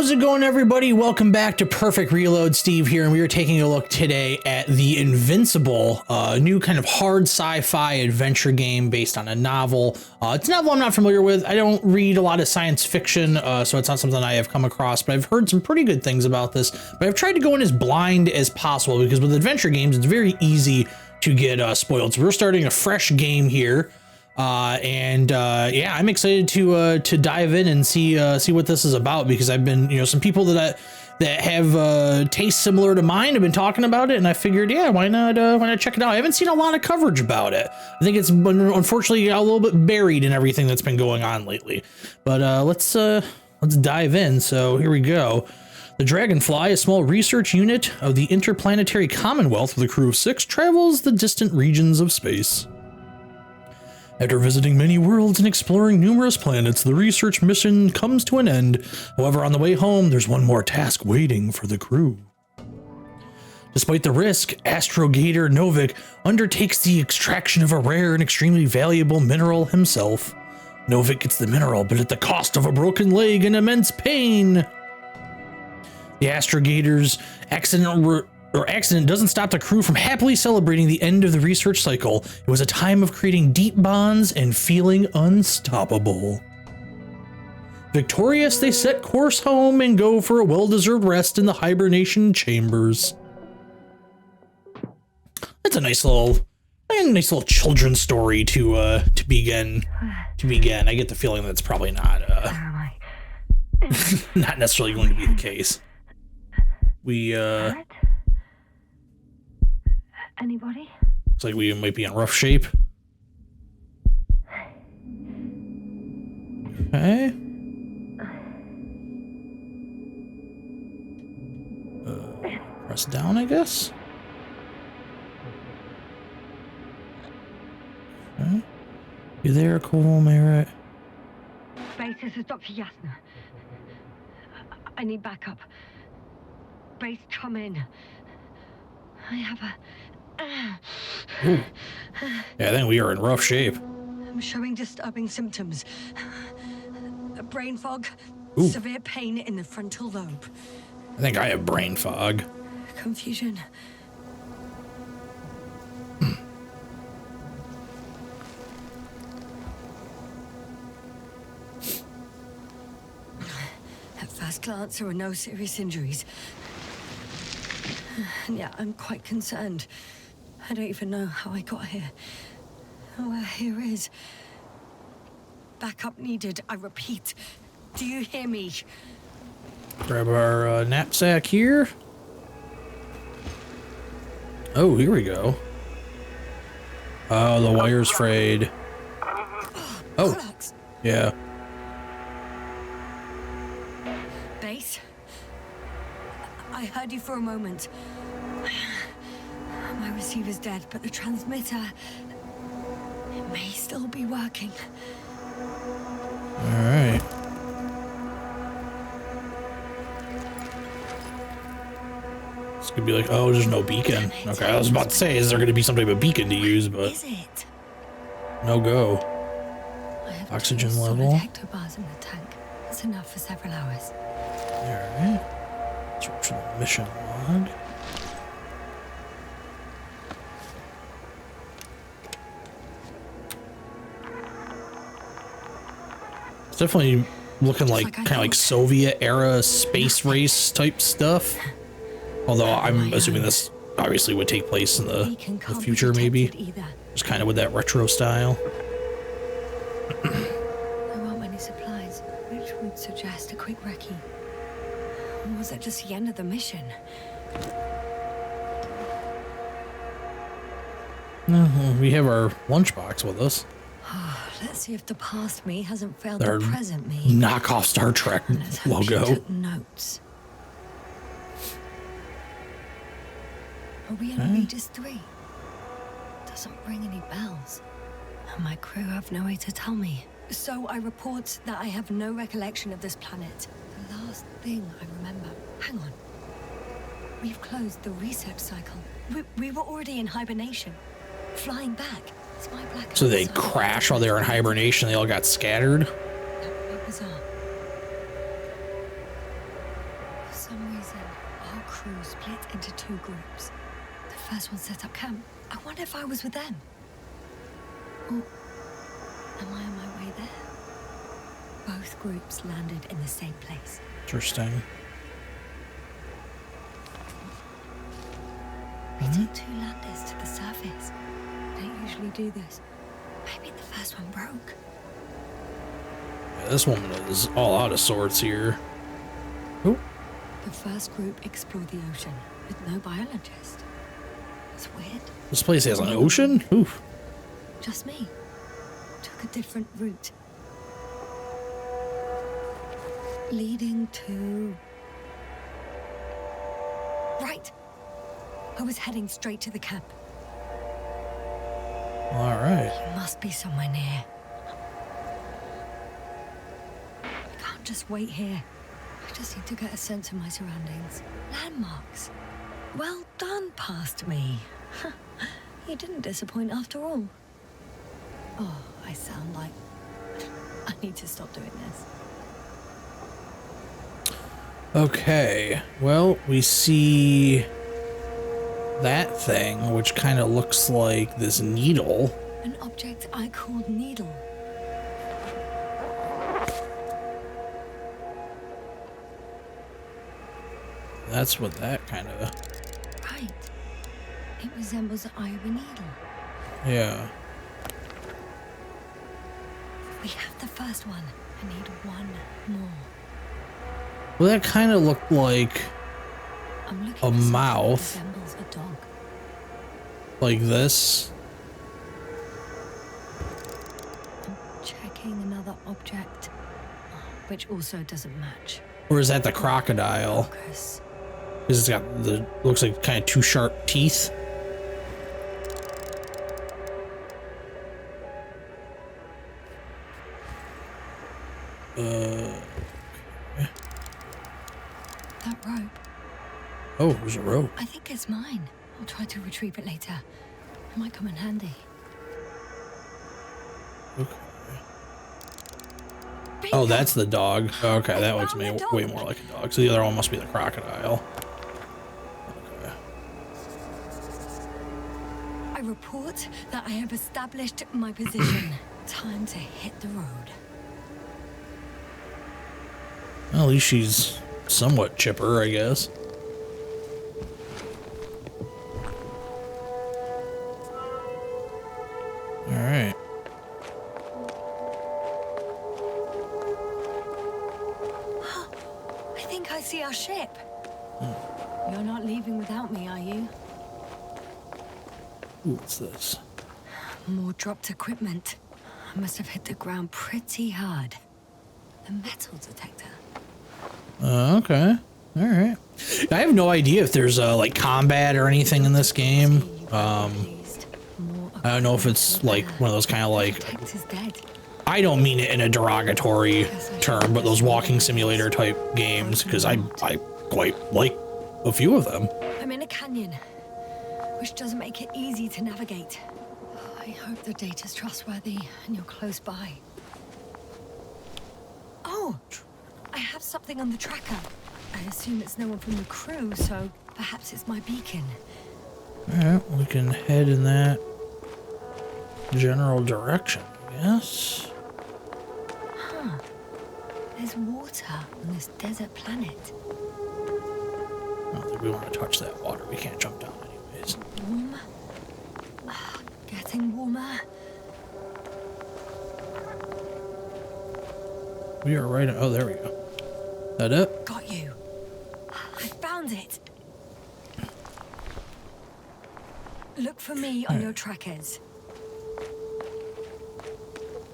How's it going, everybody? Welcome back to Perfect Reload. Steve here, and we are taking a look today at the Invincible, new kind of hard sci-fi adventure game based on a novel. It's a novel I'm not familiar with. I don't read a lot of science fiction, so it's not something I have come across, but I've heard some pretty good things about this. But I've tried to go in as blind as possible because with adventure games, it's very easy to get spoiled. So we're starting a fresh game here. Yeah, I'm excited to dive in and see what this is about, because I've been, some people that have tastes similar to mine have been talking about it, and I figured, yeah, why not check it out? I haven't seen a lot of coverage about it. I think it's been, unfortunately, a little bit buried in everything that's been going on lately. But let's dive in. So here we go. The Dragonfly, a small research unit of the Interplanetary Commonwealth with a crew of 6, travels the distant regions of space. After visiting many worlds and exploring numerous planets, the research mission comes to an end. However, on the way home, there's one more task waiting for the crew. Despite the risk, Astrogator Novik undertakes the extraction of a rare and extremely valuable mineral himself. Novik gets the mineral, but at the cost of a broken leg and immense pain. The Astrogator's accident doesn't stop the crew from happily celebrating the end of the research cycle. It was a time of creating deep bonds and feeling unstoppable. Victorious, they set course home and go for a well-deserved rest in the hibernation chambers. That's a nice little children's story to begin. I get the feeling that's probably not not necessarily going to be the case. Anybody? Looks like we might be in rough shape. Okay. Press down, I guess. Okay. You there, cool, Merritt? Base, this is Dr. Yasna. I need backup. Base, come in. I have a... Ooh. Yeah, I think we are in rough shape. I'm showing disturbing symptoms. A brain fog, Ooh. severe pain in the frontal lobe. I think I have brain fog. Confusion. At first glance, there are no serious injuries. And yet, I'm quite concerned. I don't even know how I got here. Where here is. Backup needed, I repeat. Do you hear me? Grab our knapsack here. Oh, here we go. Oh, the wire's frayed. Oh, yeah. Base? I heard you for a moment. My receiver's dead, but the transmitter... it may still be working. All right. This could be like, oh, there's no beacon. Okay, I was about to say, is there going to be some type of beacon to use, but Is it? no go. I have Oxygen 2 solid level. hectobars in the tank. That's enough for several hours. All right. Search for the mission log. It's definitely looking like kind of like Soviet era space race type stuff. Although I'm assuming this obviously would take place in the future, maybe. Just kind of with that retro style. There aren't many supplies, which would suggest a quick recce. Or was it just the end of the mission? We have our lunchbox with us. Let's see if the past me hasn't failed Our the present me. knockoff Star Trek Let's hope she logo. took notes. Are we in Regis 3? Doesn't ring any bells. And my crew have no way to tell me. So I report that I have no recollection of this planet. The last thing I remember. Hang on. We've closed the research cycle. We were already in hibernation. Flying back. It's my black. So they crash while they were in hibernation. They all got scattered. That would be bizarre. some reason, our crew split into 2 groups. The first one set up camp. I wonder if I was with them. Or am I on my way there? Both groups landed in the same place. Interesting. We took 2 landers to the surface. We don't usually do this. Maybe the first one broke. Yeah, this woman is all out of sorts here. Ooh. The first group explored the ocean with no biologist. It's weird. This place has an ocean? Oof. Just me. Took a different route. Leading to... Right. I was heading straight to the camp. All right. You must be somewhere near. I can't just wait here. I just need to get a sense of my surroundings. Landmarks. Well done, past me. You didn't disappoint after all. Oh, I sound like... I need to stop doing this. Okay. Well, we see that thing, which kind of looks like this needle. An object I called needle. That's what that kind of... Right. It resembles the eye of a needle. Yeah. We have the first one. I need 1 more. Well, that kind of looked like I'm looking a for something that mouth. resembles a dog. Like this. I'm checking another object, which also doesn't match. Or is that the crocodile? Focus. Because it's got the... looks like kind of 2 sharp teeth. That rope. Oh, there's a rope. I think it's mine. I'll try to retrieve it later. It might come in handy. Okay. Bingo! Oh, that's the dog. Okay, that looks found the way dog. more like a dog. So the other one must be the crocodile. Okay. I report that I have established my position. Time to hit the road. Well, at least she's somewhat chipper, I guess. All right. I think I see our ship. You're not leaving without me, are you? Ooh, what's this? More dropped equipment. I must have hit the ground pretty hard. The metal detector. Okay. All right. I have no idea if there's like combat or anything in this game. I don't know if it's like one of those kind of like... Detector's dead. I don't mean it in a derogatory term, but those walking simulator type games, because I quite like a few of them. I'm in a canyon, which doesn't make it easy to navigate. I hope the data's trustworthy and you're close by. Oh, I have something on the tracker. I assume it's no one from the crew, so perhaps it's my beacon. Alright, we can head in that general direction, I guess. Huh. There's water on this desert planet. I don't think we want to touch that water. We can't jump down anyways. Warm. Getting warmer. We are right... Oh, there we go. That it? Got you. I found it. Look for me on your trackers.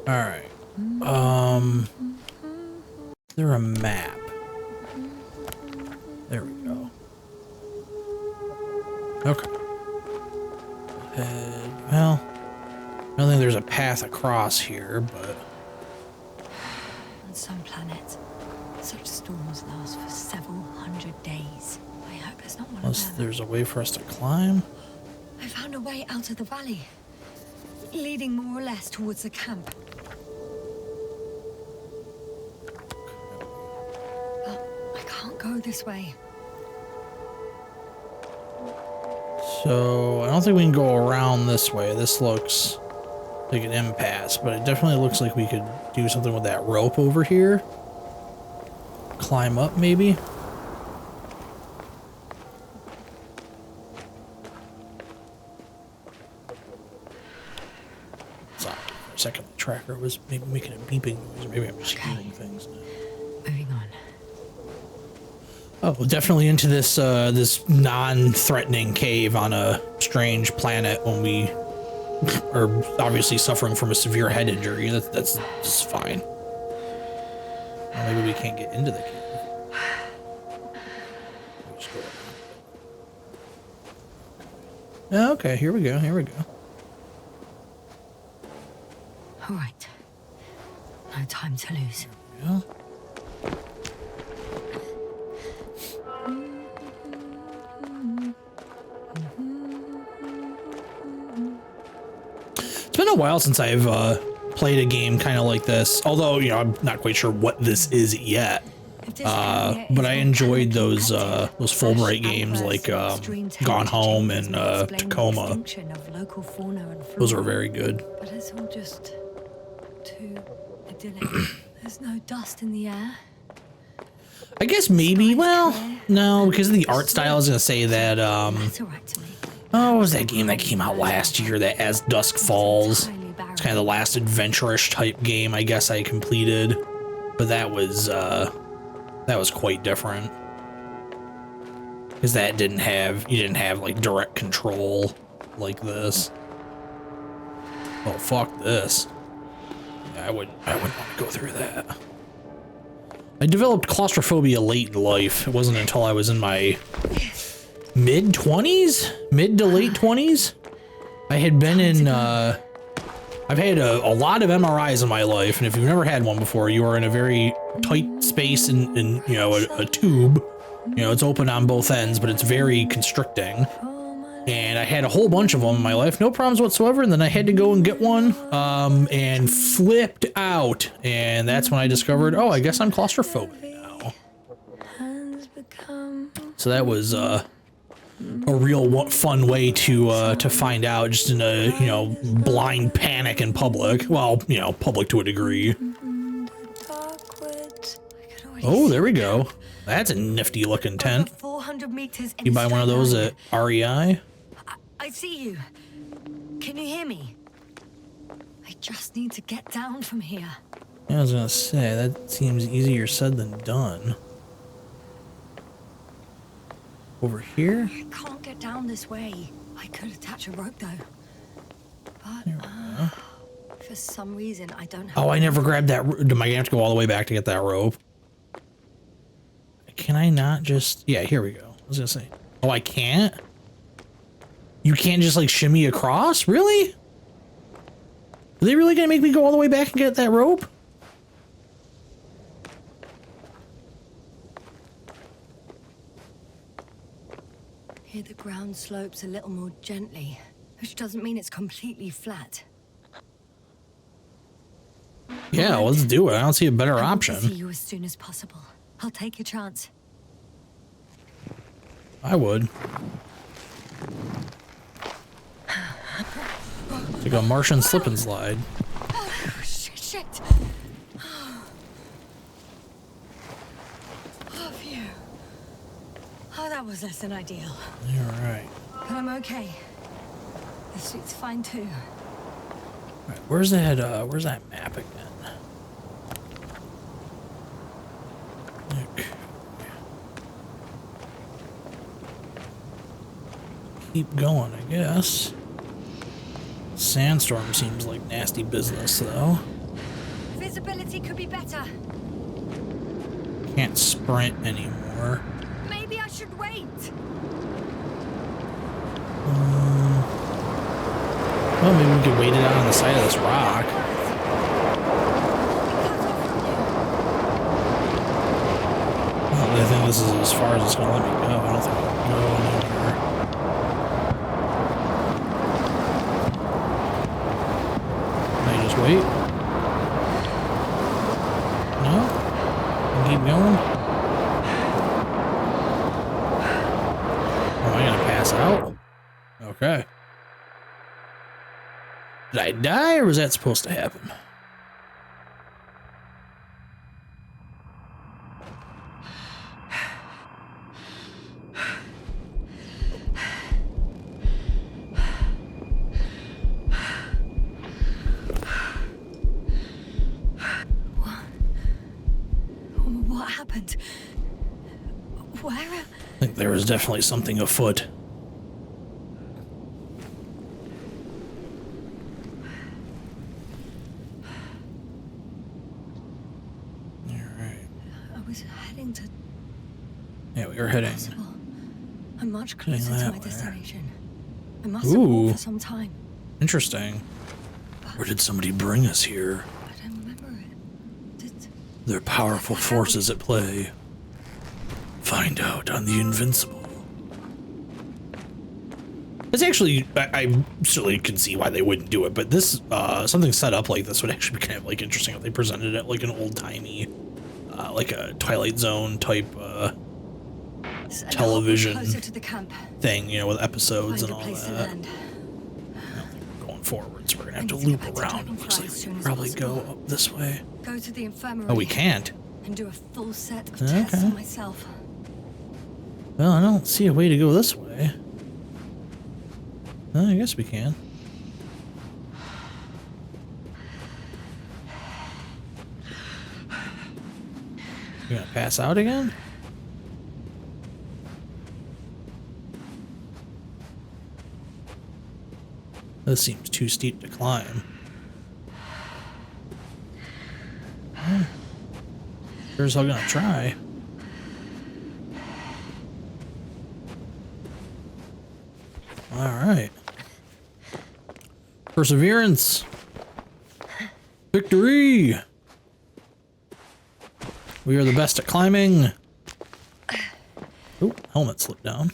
Alright. Is there a map? There we go. Okay. Well, I don't think there's a path across here, but... On some planets, such storms last for several hundred days. I hope it's not one Unless of them. there's a way for us to climb. I found a way out of the valley, leading more or less towards the camp. But I can't go this way. So I don't think we can go around this way. This looks like an impasse, but it definitely looks like we could do something with that rope over here. Climb up, maybe. Sorry, for a second, the tracker was maybe making a beeping noise, or maybe I'm just hearing things now. Moving on. Oh, well, definitely into this this non-threatening cave on a strange planet when we are obviously suffering from a severe head injury. That's fine. Well, maybe we can't get into the cave. Just go around. Okay, here we go. Here we go. All right. No time to lose. Yeah. It's been a while since I've played a game kind of like this, although, you know, I'm not quite sure what this is yet. But I enjoyed those Fulbright games like Gone Home and Tacoma. Those were very good. But it's all just too idyllic. There's no dust in the air. I guess maybe, well, no, because of the art style. I was gonna say that That's all right to me. oh, what was that game that came out last year, that As Dusk Falls? It's kind of the last adventure-ish type game I guess I completed, but that was quite different, because that you didn't have like direct control like this. Oh, fuck this. Yeah, I wouldn't want to go through that. I developed claustrophobia late in life. It wasn't until I was in my mid-20s? Mid to late 20s? I had been in, I've had a lot of MRIs in my life, and if you've never had one before, you are in a very tight space in you know, a tube. You know, it's open on both ends, but it's very constricting. And I had a whole bunch of them in my life, no problems whatsoever, and then I had to go and get one, and flipped out. And that's when I discovered, oh, I guess I'm claustrophobic now. So that was, a real fun way to find out, just in a, you know, blind panic in public. Well, you know, public to a degree. Oh, there we go. That's a nifty looking tent. 400 meters. You buy one of those at REI? I see you. Can you hear me? I just need to get down from here. Yeah, I was gonna say, that seems easier said than done. Over here? I can't get down this way. I could attach a rope though. But for some reason I don't have. Oh, I never grabbed that. Am I gonna have to go all the way back to get that rope? Can I not just? Yeah, here we go. I was gonna say. Oh, I can't? You can't just like shimmy across? Really? Are they really gonna make me go all the way back and get that rope? Here the ground slopes a little more gently, which doesn't mean it's completely flat. Yeah, well, let's do it. I don't see a better I want option. to see you as soon as possible. I'll take your chance. I would. It's like a Martian slip and slide. Oh, shit. Oh, phew. Oh, that was less than ideal. You're right. But I'm okay. The suit's fine too. Right, where's that map again? Look. Keep going, I guess. Sandstorm seems like nasty business, though. Visibility could be better. Can't sprint anymore. Maybe I should wait. Well, maybe we could wait it out on the side of this rock. Well, I think this is as far as it's gonna let me go. I don't think I can go anywhere. Can I just wait? No? Keep going? out? Okay. Did I die, or was that supposed to happen? What happened? Where? I think there was definitely something afoot. Yeah, we were heading. I'm much closer to my destination. I must have Ooh. walked for some time. Interesting. Where did somebody bring us here? I don't remember it. There are powerful forces at play. Find out on the Invincible. It's actually, I certainly can see why they wouldn't do it, but this, something set up like this would actually be kind of like interesting if they presented it like an old-timey, like a Twilight Zone type, television to the camp. thing, you know, with episodes Find and a all place to that. land. Going forward, so we're gonna have I to need to loop get back to around. Dragonfly Looks like as we soon can as probably go possible. up this way. Go to the infirmary. Oh, we can't. And do a full set of Okay. tests on myself. Well, I don't see a way to go this way. I guess we can. You gonna pass out again? This seems too steep to climb. Sure as hell gonna try. Alright. Perseverance. Victory! We are the best at climbing. Oh, helmet slipped down.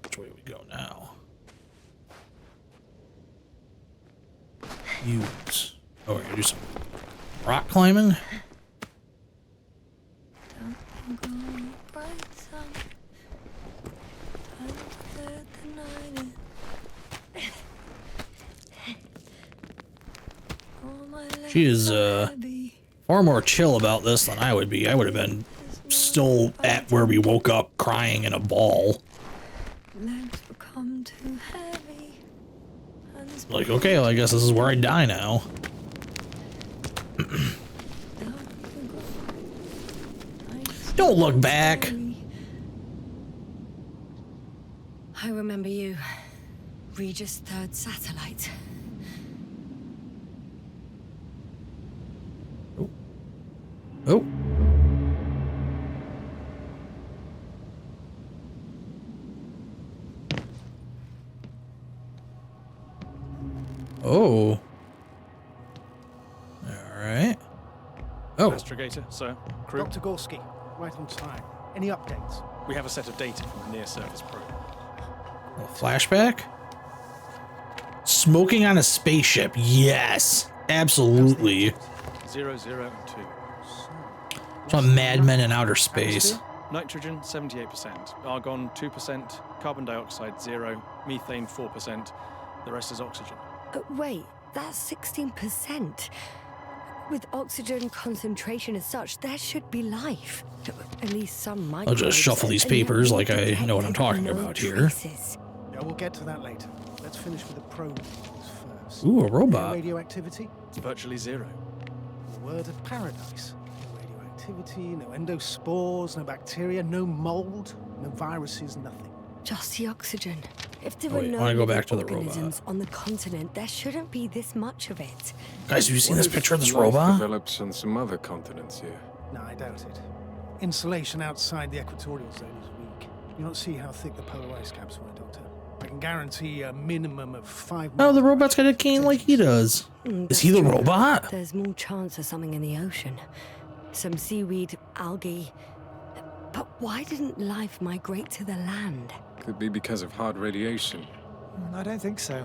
Which way do we go now? Use. Oh, we're gonna do some rock climbing. She is far more chill about this than I would be. I would have been still at where we woke up crying in a ball. Like, okay, well, I guess this is where I die now. Don't look back. I remember you. Regis' third satellite. Oh. Oh. All right. Oh. Astrogator, sir. Crew. Dr. Gorski, right on time. Any updates? We have a set of data from the near-surface probe. A flashback? Smoking on a spaceship. Yes. Absolutely. 0, 0, and 2. Some madmen in outer space. Atmosphere, nitrogen 78%, argon 2%, carbon dioxide 0, methane 4%. The rest is oxygen. Wait, that's 16%. With oxygen concentration as such, there should be life. At least some might. I'll just shuffle these papers like I know what I'm talking about here. Yeah, we'll get to that later. Let's finish with the probe first. Ooh, a No robot. radioactivity? It's virtually 0. The word of paradise. No radioactivity, no endospores, no bacteria, no mold, no viruses, nothing. Just the oxygen. If there Oh, were wait, I no wanna go living back to the robot. organisms on the continent, there shouldn't be this much of it. Guys, have you seen What this if picture of this life robot? develops on some other continents here? No, I doubt it. Insulation outside the equatorial zone is weak. You don't see how thick the polar ice caps were, Doctor. I can guarantee a minimum of 5 Oh, the miles. robot's got a cane like he does. Is he the That's true. robot? There's more chance of something in the ocean. Some seaweed, algae. But why didn't life migrate to the land? Could be because of hard radiation. I don't think so.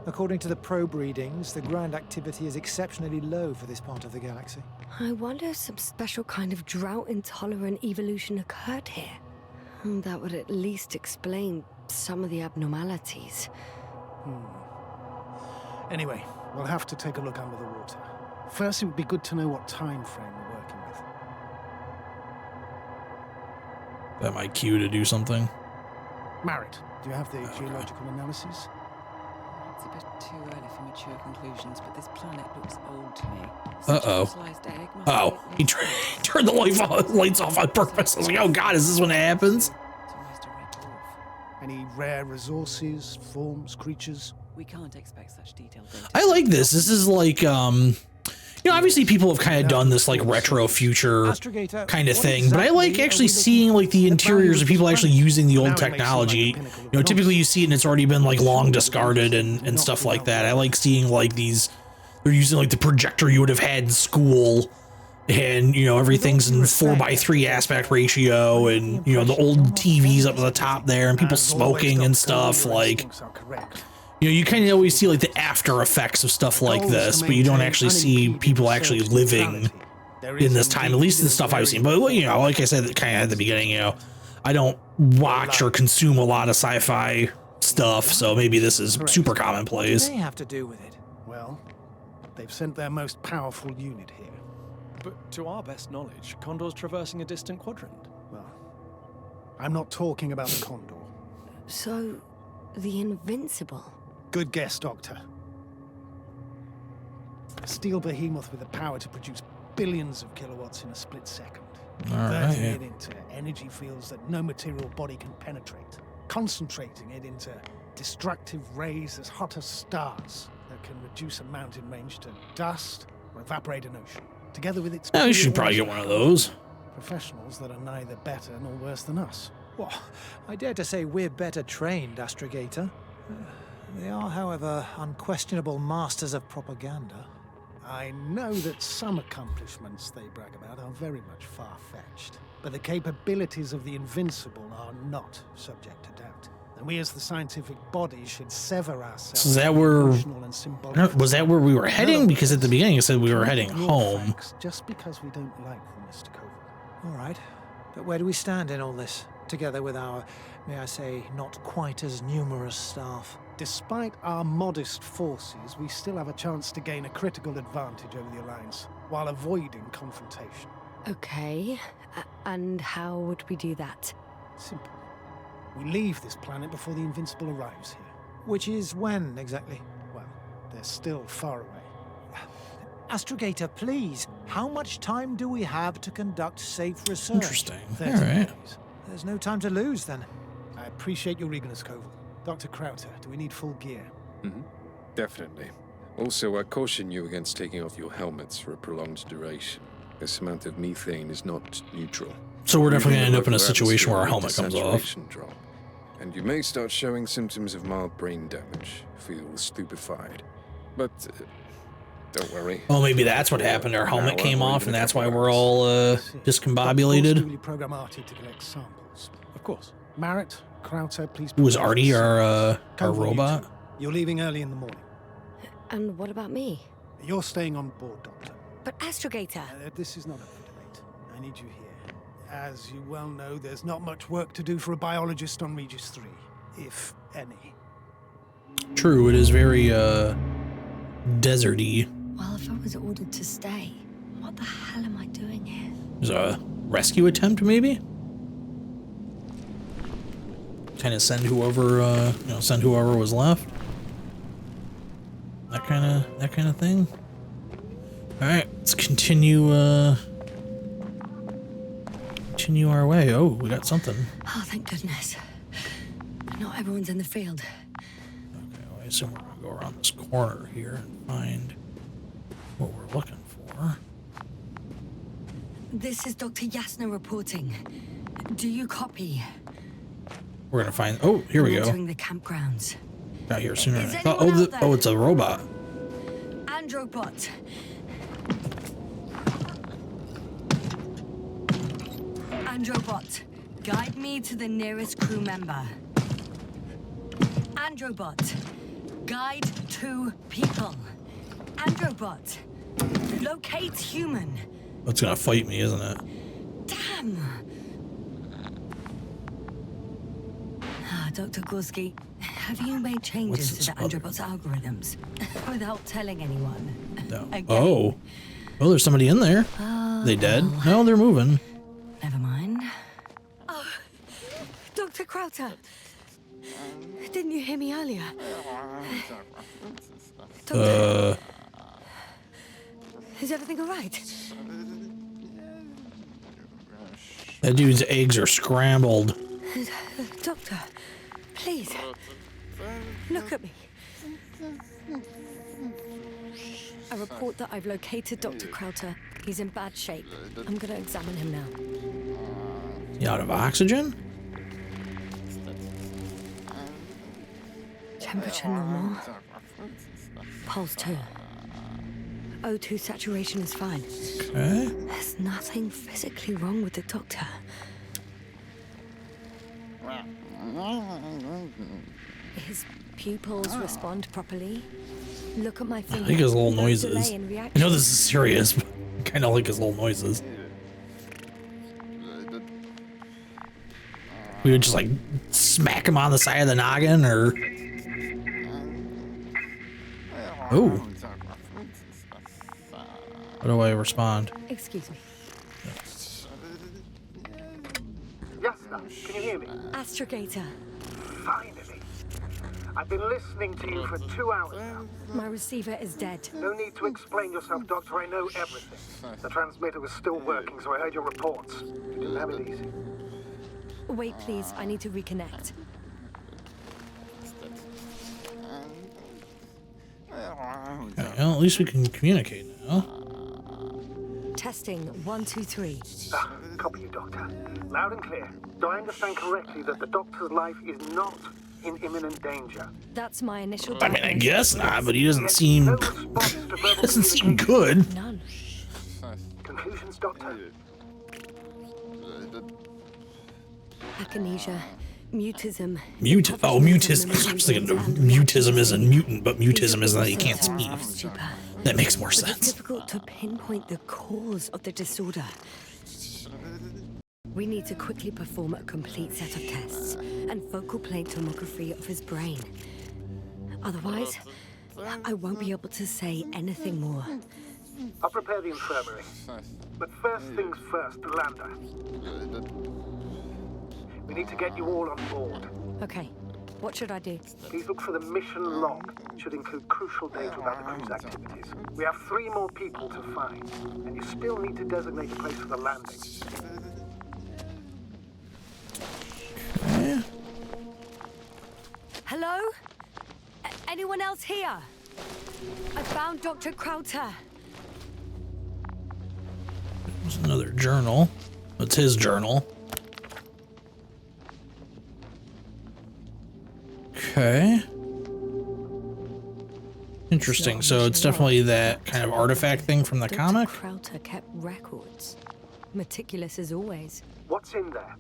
According to the probe readings, the ground activity is exceptionally low for this part of the galaxy. I wonder if some special kind of drought-intolerant evolution occurred here. That would at least explain some of the abnormalities. Anyway, we'll have to take a look under the water. First, it would be good to know what time frame we're working with. That might cue to do something. Merritt, do you have the geological analysis? It's a bit too early for mature conclusions, but this planet looks old to me. Oh, he turned the lights off on purpose. I was like, oh god, is this when it happens? It's almost a red dwarf. Any rare resources, forms, creatures? We can't expect such detailed data. I like this. This is like, you know, obviously people have kind of done this like retro future kind of thing, but I like actually seeing like the interiors of people actually using the old technology. You know, typically you see it and it's already been like long discarded and stuff like that. I like seeing like these, they're using like the projector you would have had in school, and you know, everything's in 4:3 aspect ratio, and you know, the old TVs up at the top there and people smoking and stuff. Like, you know, you kind of always see like the after effects of stuff like this, but you don't actually see people actually living in this time, at least in the stuff I've seen. But, you know, like I said kind of at the beginning, you know, I don't watch or consume a lot of sci-fi stuff, so maybe this is super commonplace. What do they have to do with it? Well, they've sent their most powerful unit here. But to our best knowledge, Condor's traversing a distant quadrant. Well, I'm not talking about the Condor. So, the Invincible. Good guess, Doctor. A steel behemoth with the power to produce billions of kilowatts in a split second. Converting it into energy fields that no material body can penetrate. Concentrating it into destructive rays as hot as stars that can reduce a mountain range to dust or evaporate an ocean. Together with its... Oh, you should probably get one of those. Professionals that are neither better nor worse than us. Well, I dare to say we're better trained, Astrogator. They are, however, unquestionable masters of propaganda. I know that some accomplishments they brag about are very much far-fetched, but the capabilities of the Invincible are not subject to doubt. And we as the scientific body should sever ourselves. Is that where... emotional and symbolic Was that where we were heading? Because at the beginning it said we were heading home. Just because we don't like them, Mr. Koval. All right, but where do we stand in all this, together with our, may I say, not quite as numerous staff? Despite our modest forces, we still have a chance to gain a critical advantage over the Alliance, while avoiding confrontation. Okay, and how would we do that? Simple. We leave this planet before the Invincible arrives here. Which is when, exactly? Well, they're still far away. Astrogator, please, how much time do we have to conduct safe research? Interesting. 30 All right. days. There's no time to lose, then. I appreciate your eagerness, Koval. Dr. Krauter, do we need full gear? Definitely. Also, I caution you against taking off your helmets for a prolonged duration. This amount of methane is not neutral. So we're definitely going to end up in a Your situation where our atmosphere helmet will comes off. saturation drop, and you may start showing symptoms of mild brain damage, feel stupefied. But don't worry. Oh, maybe that's what happened. Our helmet Now, came or off, even and a that's couple why of we're hours. all Do you discombobulated. program Artie to collect samples? Of course. Merritt, Krauter, please... Who was prepare Artie, us. our Koval, you robot? two. You're leaving early in the morning. And what about me? You're staying on board, Doctor. But Astrogator! This is not up for debate. I need you here. As you well know, there's not much work to do for a biologist on Regis 3, if any. True, it is very deserty. Well, if I was ordered to stay, what the hell am I doing here? There's a rescue attempt, maybe? Kind of send whoever, send whoever was left. That kind of thing. All right, let's continue our way. Oh, we got something. Oh, thank goodness. Not everyone's in the field. Okay, well, I assume we're gonna go around this corner here and find what we're looking for. This is Dr. Yasna reporting. Do you copy? We're gonna find. Oh, here we go. Entering the campgrounds. Got here sooner. Is than I anyone thought. Oh, out there? oh, it's a robot. Androbot. Androbot, guide me to the nearest crew member. Androbot, guide 2 people. Androbot, locate human. It's gonna fight me, isn't it? Damn. Dr. Gorski, have you made changes to the Androbot's algorithms without telling anyone? No. Again? Oh, there's somebody in there. They dead? No, they're moving. Never mind. Oh, Dr. Krauter. Didn't you hear me earlier? Doctor, is everything all right? That dude's eggs are scrambled. Doctor, please, look at me. I report that I've located Dr. Krauter. He's in bad shape. I'm gonna examine him now. You out of oxygen? Temperature normal. Pulse 2. O2 saturation is fine. Okay. There's nothing physically wrong with the doctor. His pupils respond properly. Look at my finger. I like his little No noises. delay in I reaction. know this is serious, but I kind of like his little noises. We would just like smack him on the side of the noggin, or oh, how do I respond? Excuse me. Yes, sir. Can you hear me? Astrogator. Finally. I've been listening to you for 2 hours now. My receiver is dead. No need to explain yourself, Doctor. I know everything. The transmitter was still working, so I heard your reports. You didn't have it easy. Wait, please. I need to reconnect. Okay, well, at least we can communicate now. Testing 1, 2, 3. Copy you, Doctor. Loud and clear. Do I understand correctly that the Doctor's life is not in imminent danger? That's my initial. I mean, I diagnosis. guess not, but he doesn't seem No response to verbal doesn't seem communication. good. None. Conclusions, Doctor? Akinesia, mutism. Mutism. I was thinking mutism isn't mutant, but mutism isn't that you can't speak. Stupor. That makes more But it's sense. difficult to pinpoint the cause of the disorder. We need to quickly perform a complete set of tests and focal plane tomography of his brain. Otherwise, I won't be able to say anything more. I'll prepare the infirmary. But first things first, the lander. We need to get you all on board. Okay, what should I do? Please look for the mission log. It should include crucial data about the crew's activities. We have 3 more people to find, and you still need to designate a place for the landing. Okay. Hello? Anyone else here? I found Dr. Krauter. There's another journal. It's his journal. Okay. Interesting. So it's definitely that kind of artifact thing from the Dr. comic. Krauter kept records. Meticulous as always. What's in there?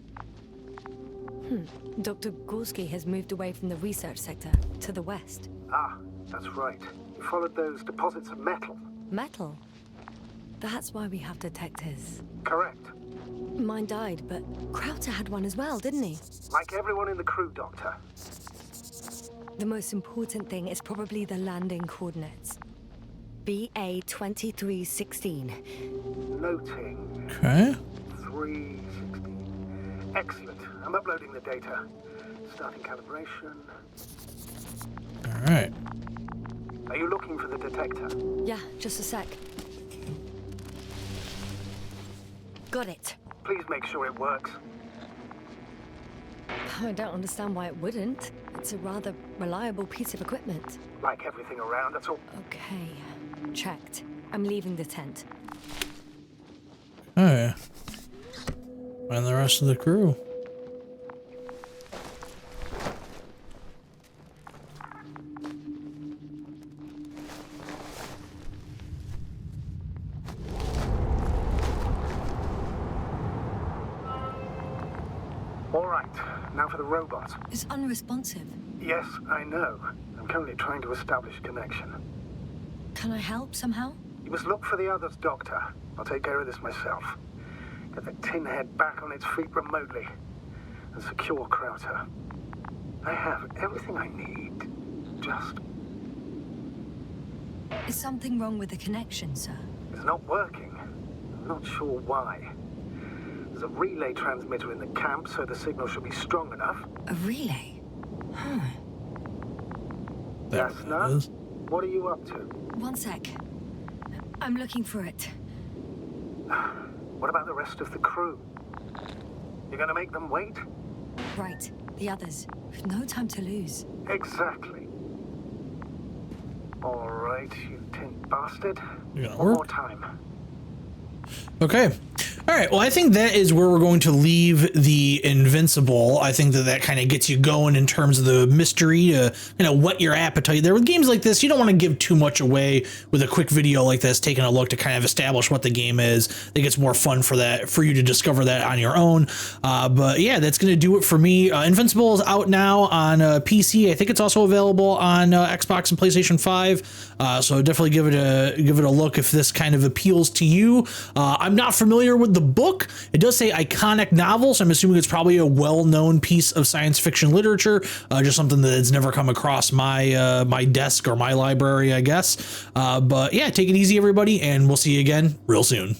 Dr. Gorski has moved away from the research sector to the west. Ah, that's right. You followed those deposits of metal. Metal? That's why we have detectors. Correct. Mine died, but Krauter had one as well, didn't he? Like everyone in the crew, Doctor. The most important thing is probably the landing coordinates. BA 2316. Noting. Okay. 316. Excellent. I'm uploading the data. Starting calibration. All right. Are you looking for the detector? Yeah, just a sec. Got it. Please make sure it works. I don't understand why it wouldn't. It's a rather reliable piece of equipment. Like everything around, that's all. Okay, checked. I'm leaving the tent. Okay. And the rest of the crew. All right, now for the robot. It's unresponsive. Yes, I know. I'm currently trying to establish a connection. Can I help somehow? You must look for the others, Doctor. I'll take care of this myself. Get the tin head back on its feet remotely and secure Krauter. I have everything I need. Just... Is something wrong with the connection, sir? It's not working. I'm not sure why. There's a relay transmitter in the camp, so the signal should be strong enough. A relay? Huh. Yes, no? What are you up to? One sec. I'm looking for it. What about the rest of the crew? You're gonna make them wait? Right, the others. We've no time to lose. Exactly. All right, you tin bastard. Yeah, One more time. Okay. All right. Well, I think that is where we're going to leave the Invincible. I think that that kind of gets you going in terms of the mystery to, whet your appetite there. With games like this, you don't want to give too much away with a quick video like this, taking a look to kind of establish what the game is. I think it's more fun for you to discover that on your own. But yeah, that's going to do it for me. Invincible is out now on PC. I think it's also available on Xbox and PlayStation 5. So definitely give it a look if this kind of appeals to you. I'm not familiar with the book. It does say iconic novel, so I'm assuming it's probably a well-known piece of science fiction literature, just something that has never come across my my desk or my library, I guess. But yeah, take it easy, everybody, and we'll see you again real soon.